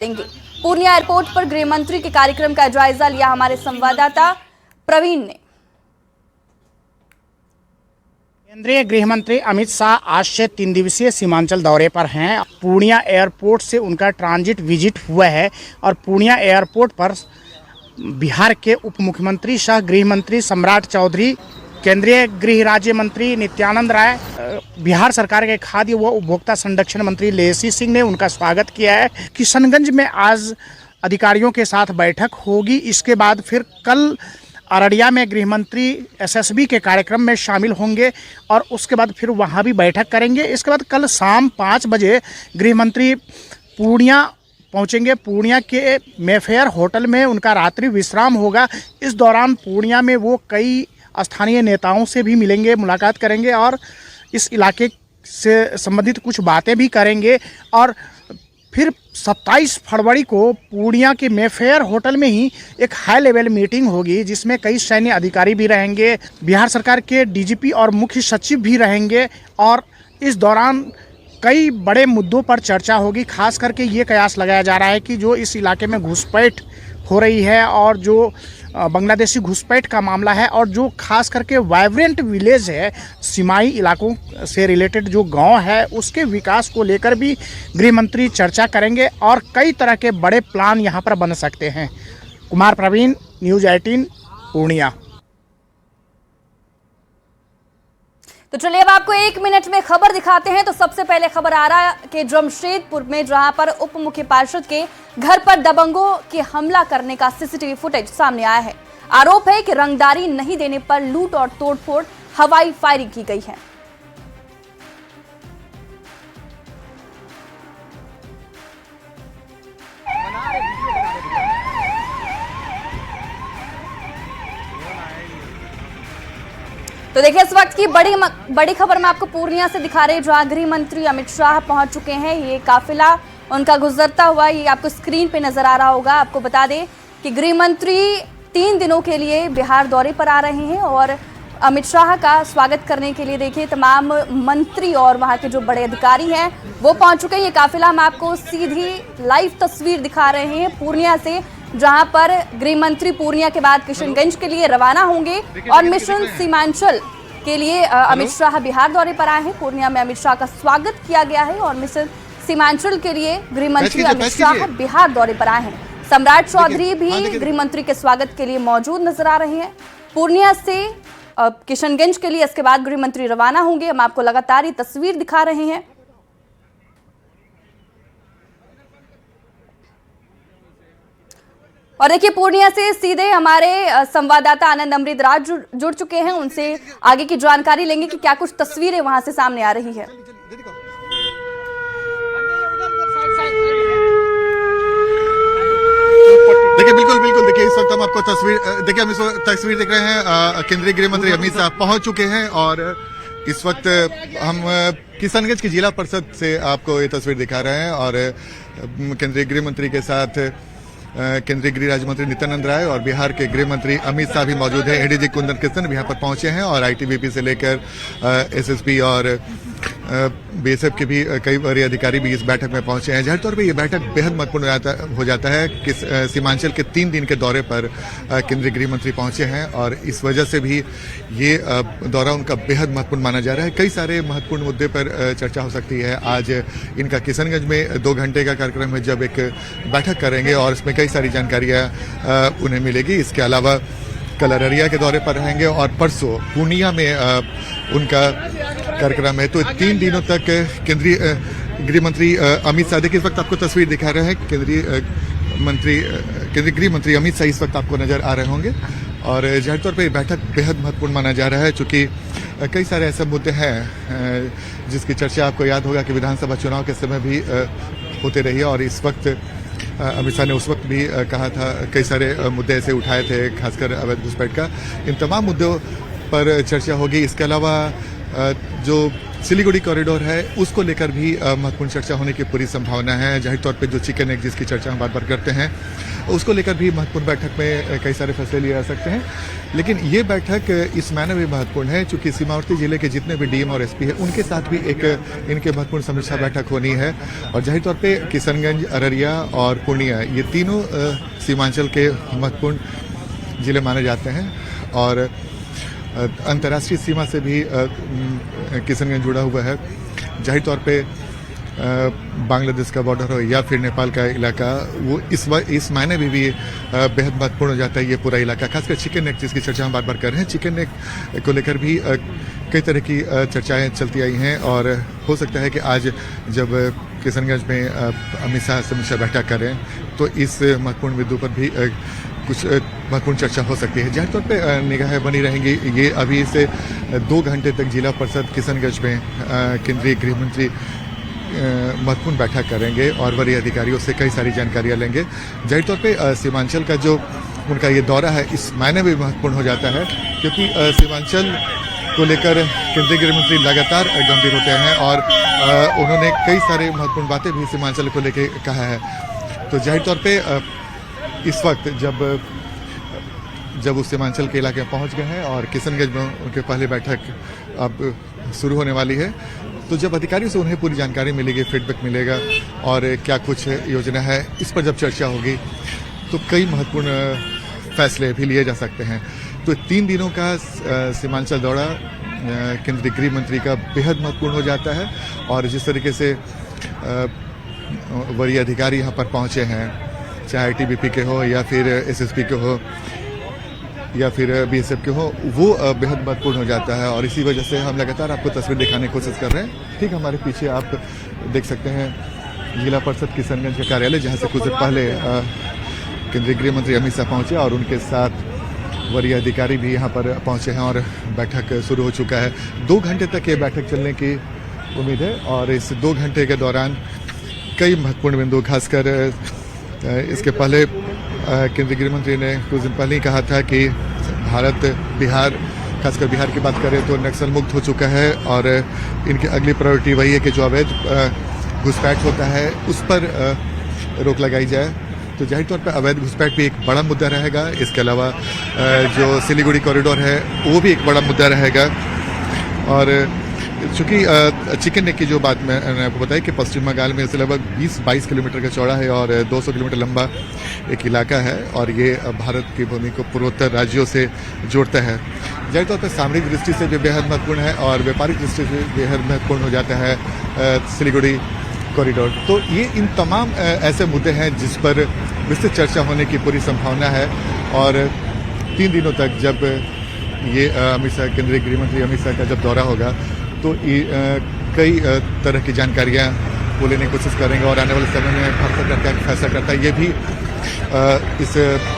देंगे। पूर्णिया एयरपोर्ट पर गृह मंत्री के कार्यक्रम का जायजा लिया हमारे संवाददाता प्रवीण ने। केंद्रीय गृह मंत्री अमित शाह आज से 3 दिवसीय सीमांचल दौरे पर हैं। पूर्णिया एयरपोर्ट से उनका ट्रांजिट विजिट हुआ है और पूर्णिया एयरपोर्ट पर बिहार के उप मुख्यमंत्री सह गृह मंत्री सम्राट चौधरी, केंद्रीय गृह राज्य मंत्री नित्यानंद राय, बिहार सरकार के खाद्य व उपभोक्ता संरक्षण मंत्री लेसी सिंह ने उनका स्वागत किया है। किशनगंज में आज अधिकारियों के साथ बैठक होगी। इसके बाद फिर कल अररिया में गृह मंत्री एसएसबी के कार्यक्रम में शामिल होंगे और उसके बाद फिर वहां भी बैठक करेंगे। इसके बाद कल शाम 5 बजे गृह मंत्री पूर्णिया पहुंचेंगे। पूर्णिया के मेफेयर होटल में उनका रात्रि विश्राम होगा। इस दौरान पूर्णिया में वो कई स्थानीय नेताओं से भी मिलेंगे, मुलाकात करेंगे और इस इलाके से संबंधित कुछ बातें भी करेंगे। और फिर 27 फरवरी को पूर्णिया के मेफेयर होटल में ही एक हाई लेवल मीटिंग होगी जिसमें कई सैन्य अधिकारी भी रहेंगे, बिहार सरकार के डीजीपी और मुख्य सचिव भी रहेंगे और इस दौरान कई बड़े मुद्दों पर चर्चा होगी। खास करके ये कयास लगाया जा रहा है कि जो इस इलाके में घुसपैठ हो रही है और जो बांग्लादेशी घुसपैठ का मामला है और जो खास करके वाइब्रेंट विलेज है, सीमाई इलाकों से रिलेटेड जो गांव है, उसके विकास को लेकर भी गृह मंत्री चर्चा करेंगे और कई तरह के बड़े प्लान यहां पर बन सकते हैं। कुमार प्रवीण, न्यूज़ 18 पूर्णिया। तो चलिए अब आपको 1 मिनट में खबर दिखाते हैं। तो सबसे पहले खबर आ रहा है कि जमशेदपुर में जहां पर उप मुख्य पार्षद के घर पर दबंगों के हमला करने का सीसीटीवी फुटेज सामने आया है। आरोप है कि रंगदारी नहीं देने पर लूट और तोड़फोड़, हवाई फायरिंग की गई है। तो देखिए इस वक्त की बड़ी खबर मैं आपको पूर्णिया से दिखा रहे हैं जहां गृह मंत्री अमित शाह पहुंच चुके हैं। ये काफिला उनका गुजरता हुआ ये आपको स्क्रीन पे नजर आ रहा होगा। आपको बता दें कि गृह मंत्री 3 दिनों के लिए बिहार दौरे पर आ रहे हैं और अमित शाह का स्वागत करने के लिए देखिए तमाम मंत्री और वहां के जो बड़े अधिकारी हैं वो पहुंच चुके हैं। ये काफिला हम आपको सीधी लाइव तस्वीर दिखा रहे हैं पूर्णिया से, जहां पर गृह मंत्री पूर्णिया के बाद किशनगंज के लिए रवाना होंगे और मिशन सीमांचल के लिए अमित शाह बिहार दौरे पर आए हैं। पूर्णिया में अमित शाह का स्वागत किया गया है और मिशन सीमांचल के लिए गृह मंत्री अमित शाह बिहार दौरे पर आए हैं। सम्राट चौधरी भी गृह मंत्री के स्वागत के लिए मौजूद नजर आ रहे हैं। पूर्णिया से किशनगंज के लिए इसके बाद गृह मंत्री रवाना होंगे। हम आपको लगातार ये तस्वीर दिखा रहे हैं। और देखिए पूर्णिया से सीधे हमारे संवाददाता आनंद अमृतराज जुड़ चुके हैं। उनसे आगे की जानकारी लेंगे कि क्या कुछ तस्वीरें वहां से सामने आ रही है। देखिए बिल्कुल देखिए इस वक्त हम आपको हम इस वक्त तस्वीर देख रहे हैं। केंद्रीय गृह मंत्री अमित शाह पहुंच चुके हैं और इस वक्त हम किशनगंज की जिला परिषद से आपको ये तस्वीर दिखा रहे हैं और केंद्रीय गृह मंत्री के साथ केंद्रीय गृह राज्य मंत्री नित्यानंद राय और बिहार के गृह मंत्री अमित शाह भी मौजूद हैं। एडीजी कुंदन कृष्ण भी यहाँ पर पहुंचे हैं और आईटीबीपी से लेकर एसएसपी और बीएसएफ के भी कई बड़े अधिकारी भी इस बैठक में पहुंचे हैं। जाहिर तौर पे ये बैठक बेहद महत्वपूर्ण हो जाता है कि सीमांचल के 3 दिन के दौरे पर केंद्रीय गृह मंत्री पहुंचे हैं और इस वजह से भी ये दौरा उनका बेहद महत्वपूर्ण माना जा रहा है। कई सारे महत्वपूर्ण मुद्दे पर चर्चा हो सकती है। आज इनका किशनगंज में 2 घंटे का कार्यक्रम है जब एक बैठक करेंगे और इसमें कई सारी जानकारियाँ उन्हें मिलेगी। इसके अलावा कल अररिया के दौरे पर रहेंगे और परसों पूर्णिया में उनका कार्यक्रम है। तो 3 दिनों तक केंद्रीय गृह मंत्री अमित शाह, देखिए इस वक्त आपको तस्वीर दिखा रहे हैं, केंद्रीय गृह मंत्री अमित शाह इस वक्त आपको नजर आ रहे होंगे और जाहिर तौर पर यह बैठक बेहद महत्वपूर्ण माना जा रहा है चूँकि कई सारे ऐसे मुद्दे हैं जिसकी चर्चा आपको याद होगा कि विधानसभा चुनाव के समय भी होते रही है और इस वक्त अमित शाह ने उस वक्त भी कहा था, कई सारे मुद्दे ऐसे उठाए थे खासकर अवैध घुसपैठ का। इन तमाम मुद्दों पर चर्चा होगी। इसके अलावा जो सिलीगुड़ी कॉरिडोर है उसको लेकर भी महत्वपूर्ण चर्चा होने की पूरी संभावना है। जाहिर तौर पे जो चिकन एग जिसकी चर्चा हम बार बार करते हैं उसको लेकर भी महत्वपूर्ण बैठक में कई सारे फैसले लिए जा सकते हैं। लेकिन ये बैठक इस मायने में महत्वपूर्ण है चूंकि सीमावर्ती जिले के जितने भी डीएम और एसपी है उनके साथ भी एक इनके महत्वपूर्ण समीक्षा बैठक होनी है। और जाहिर तौर पे किशनगंज, अररिया और पूर्णिया ये तीनों सीमांचल के महत्वपूर्ण जिले माने जाते हैं और अंतर्राष्ट्रीय सीमा से भी किशनगंज जुड़ा हुआ है। जाहिर तौर पे बांग्लादेश का बॉर्डर हो या फिर नेपाल का इलाका, वो इस मायने में भी बेहद महत्वपूर्ण हो जाता है ये पूरा इलाका। खासकर चिकन नेक जिसकी चर्चा हम बार बार कर रहे हैं, चिकन नेक को लेकर भी कई तरह की चर्चाएं चलती आई हैं और हो सकता है कि आज जब किशनगंज में अमित शाह समीक्षा बैठक करें तो इस महत्वपूर्ण बिंदु पर भी कुछ महत्वपूर्ण चर्चा हो सकती है। जाहिर तौर पे निगाहें बनी रहेंगी। ये अभी से 2 घंटे तक जिला परिषद किशनगंज में केंद्रीय गृह मंत्री महत्वपूर्ण बैठक करेंगे और वरीय अधिकारियों से कई सारी जानकारियां लेंगे। जाहिर तौर पे सीमांचल का जो उनका ये दौरा है इस मायने में महत्वपूर्ण हो जाता है क्योंकि सीमांचल को लेकर केंद्रीय गृह मंत्री लगातार गंभीर होते हैं और उन्होंने कई सारे महत्वपूर्ण बातें भी सीमांचल को लेकर कहा है। तो जाहिर तौर पे इस वक्त जब उस सीमांचल के इलाके में पहुंच गए हैं और किशनगंज में उनके पहले बैठक अब शुरू होने वाली है, तो जब अधिकारियों से उन्हें पूरी जानकारी मिलेगी, फीडबैक मिलेगा और क्या कुछ योजना है इस पर जब चर्चा होगी तो कई महत्वपूर्ण फैसले भी लिए जा सकते हैं। तो 3 दिनों का सीमांचल दौरा केंद्रीय गृह मंत्री का बेहद महत्वपूर्ण हो जाता है और जिस तरीके से वरीय अधिकारी यहाँ पर पहुँचे हैं, चाहे आईटीबीपी के हो या फिर एसएसपी के हो या फिर बीएसएफ के हो, वो बेहद महत्वपूर्ण हो जाता है और इसी वजह से हम लगातार आपको तस्वीर दिखाने की कोशिश कर रहे हैं। ठीक हमारे पीछे आप देख सकते हैं जिला परिषद किशनगंज का कार्यालय, जहां से कुछ देर पहले केंद्रीय गृह मंत्री अमित शाह पहुंचे और उनके साथ वरीय अधिकारी भी यहाँ पर पहुंचे हैं और बैठक शुरू हो चुका है। 2 घंटे तक ये बैठक चलने की उम्मीद है और इस 2 घंटे के दौरान कई महत्वपूर्ण बिंदु, खासकर इसके पहले केंद्रीय गृह मंत्री ने कुछ दिन पहले ही कहा था कि भारत बिहार, खासकर बिहार की बात करें तो नक्सल मुक्त हो चुका है और इनकी अगली प्रायोरिटी वही है कि जो अवैध घुसपैठ होता है उस पर रोक लगाई जाए। तो जाहिर तौर पर अवैध घुसपैठ भी एक बड़ा मुद्दा रहेगा। इसके अलावा जो सिलीगुड़ी कॉरिडोर है वो भी एक बड़ा मुद्दा रहेगा। और चूँकि चिकन नेक की जो बात मैंने आपको बताया कि पश्चिम बंगाल में इसे लगभग 20-22 किलोमीटर का चौड़ा है और 200 किलोमीटर लंबा एक इलाका है और ये भारत की भूमि को पूर्वोत्तर राज्यों से जोड़ता है। जाहिर तौर पर सामरिक दृष्टि से भी बेहद महत्वपूर्ण है और व्यापारिक दृष्टि से बेहद महत्वपूर्ण हो जाता है सिलीगुड़ी कॉरिडोर। तो ये इन तमाम ऐसे मुद्दे हैं जिस पर विस्तृत चर्चा होने की पूरी संभावना है और 3 दिनों तक जब ये अमित शाह, केंद्रीय गृह मंत्री अमित शाह का जब दौरा होगा तो कई तरह की जानकारियां वो लेने की कोशिश करेंगे और आने वाले समय में भारत सरकार क्या फैसला करता है ये भी इस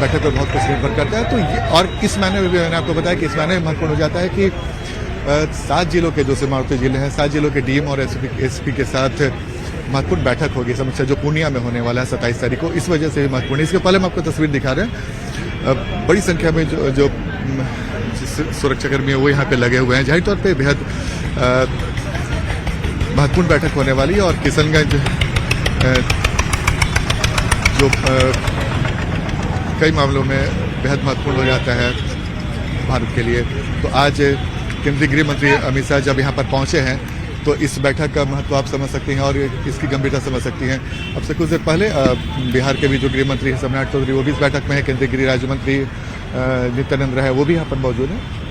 बैठक पर बहुत कुछ निर्भर करता है। तो ये और इस मायने में भी मैंने आपको बताया कि इस मायने में महत्वपूर्ण हो जाता है कि 7 जिलों के जो सीमावर्ती जिले हैं, 7 जिलों के डीएम और एसपी के साथ महत्वपूर्ण बैठक होगी समीक्षा जो पूर्णिया में होने वाला है 27 तारीख को। इस वजह से भी महत्वपूर्ण है। इसके पहले हम आपको तस्वीर दिखा रहे हैं, बड़ी संख्या में जो सुरक्षाकर्मी है वो यहाँ पे लगे हुए हैं। जाहिर तौर पे बेहद महत्वपूर्ण बैठक होने वाली है और किशनगंज जो कई मामलों में बेहद महत्वपूर्ण हो जाता है भारत के लिए। तो आज केंद्रीय गृह मंत्री अमित शाह जब यहाँ पर पहुँचे हैं तो इस बैठक का महत्व आप समझ सकते हैं और इसकी गंभीरता समझ सकती हैं। अब से कुछ देर पहले बिहार के भी जो गृह मंत्री हैं सम्राट चौधरी वो भी इस बैठक में है, केंद्रीय गृह राज्य मंत्री नित्यानंद राय वो भी यहाँ पर मौजूद हैं।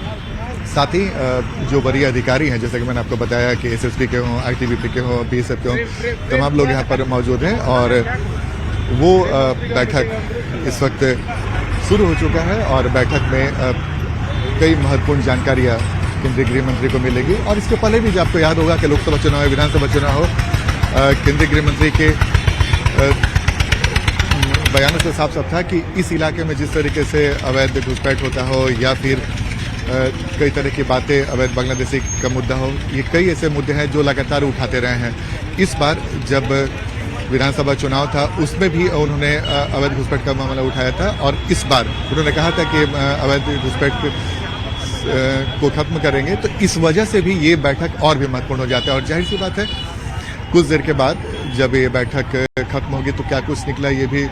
साथ ही जो वरीय अधिकारी हैं जैसे कि मैंने आपको बताया कि एसएसपी के हों, आईटीबीपी के हों, बीएसएफ के हों, तमाम लोग यहाँ पर मौजूद हैं और वो बैठक इस वक्त शुरू हो चुका है और बैठक में कई महत्वपूर्ण जानकारियाँ केंद्रीय गृह मंत्री को मिलेगी। और इसके पहले भी आपको याद होगा कि लोकसभा चुनाव हो, विधानसभा चुनाव हो, केंद्रीय गृह मंत्री के बयानों से साफ साफ था कि इस इलाके में जिस तरीके से अवैध घुसपैठ होता हो या फिर कई तरह की बातें, अवैध बांग्लादेशी का मुद्दा हो, ये कई ऐसे मुद्दे हैं जो लगातार उठाते रहे हैं। इस बार जब विधानसभा चुनाव था उसमें भी उन्होंने अवैध घुसपैठ का मामला उठाया था और इस बार उन्होंने कहा था कि अवैध घुसपैठ को खत्म करेंगे, तो इस वजह से भी ये बैठक और भी महत्वपूर्ण हो जाता है। और जाहिर सी बात है कुछ देर के बाद जब ये बैठक खत्म होगी तो क्या कुछ निकला ये भी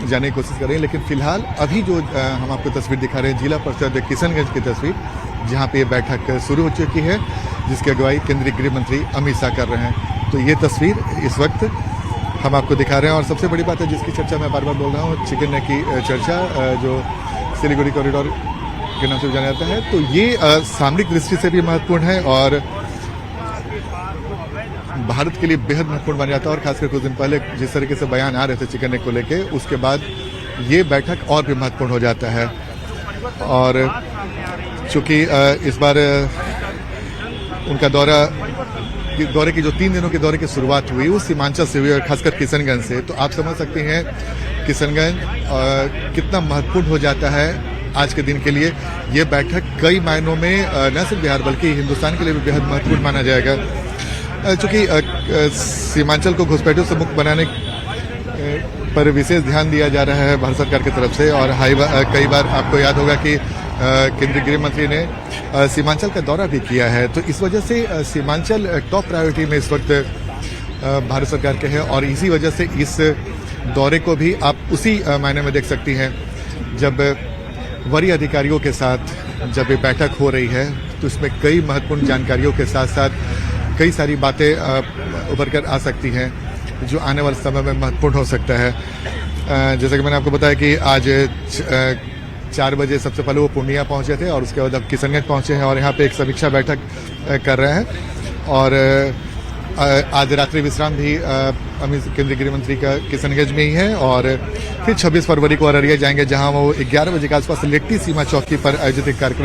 जानने की कोशिश करेंगे। लेकिन फिलहाल अभी जो हम आपको तस्वीर दिखा रहे हैं जिला परिषद किशनगंज की तस्वीर, जहाँ पे ये बैठक शुरू हो चुकी है, जिसकी अगुवाई केंद्रीय गृह मंत्री अमित शाह कर रहे हैं। तो ये तस्वीर इस वक्त हम आपको दिखा रहे हैं। और सबसे बड़ी बात है जिसकी चर्चा मैं बार बार बोल रहा हूँ, चिकन नेक की चर्चा जो सिलीगुड़ी कॉरिडोर के नाम से जाना जाता है, तो ये सामरिक दृष्टि से भी महत्वपूर्ण है और भारत के लिए बेहद महत्वपूर्ण बन जाता है। और खासकर कुछ दिन पहले जिस तरीके से बयान आ रहे थे चिकन नेक को लेके, उसके बाद ये बैठक और भी महत्वपूर्ण हो जाता है। और चूंकि इस बार उनका दौरे की जो 3 दिनों के दौरे की शुरुआत हुई वो सीमांचल से हुई और खासकर किशनगंज से, तो आप समझ सकते हैं किशनगंज कितना महत्वपूर्ण हो जाता है आज के दिन के लिए। ये बैठक कई मायनों में न सिर्फ बिहार बल्कि हिंदुस्तान के लिए भी बेहद महत्वपूर्ण माना जाएगा। चूंकि सीमांचल को घुसपैठियों से मुक्त बनाने पर विशेष ध्यान दिया जा रहा है भारत सरकार की तरफ से। और कई बार आपको याद होगा कि केंद्रीय गृह मंत्री ने सीमांचल का दौरा भी किया है, तो इस वजह से सीमांचल टॉप प्रायोरिटी में इस वक्त भारत सरकार के है। और इसी वजह से इस दौरे को भी आप उसी मायने में देख सकती हैं, जब वरीय अधिकारियों के साथ जब ये बैठक हो रही है तो इसमें कई महत्वपूर्ण जानकारियों के साथ साथ कई सारी बातें उभर कर आ सकती हैं जो आने वाले समय में महत्वपूर्ण हो सकता है। जैसा कि मैंने आपको बताया कि आज 4 बजे सबसे पहले वो पूर्णिया पहुंचे थे और उसके बाद अब किशनगंज पहुंचे हैं और यहाँ पे एक समीक्षा बैठक कर रहे हैं। और आज रात्रि विश्राम भी केंद्रीय गृह मंत्री का किशनगंज में ही है। और फिर 26 फरवरी को अररिया जाएंगे, जहां वो 11 बजे के आसपास लेट्टी सीमा चौकी पर आयोजित एक कार्यक्रम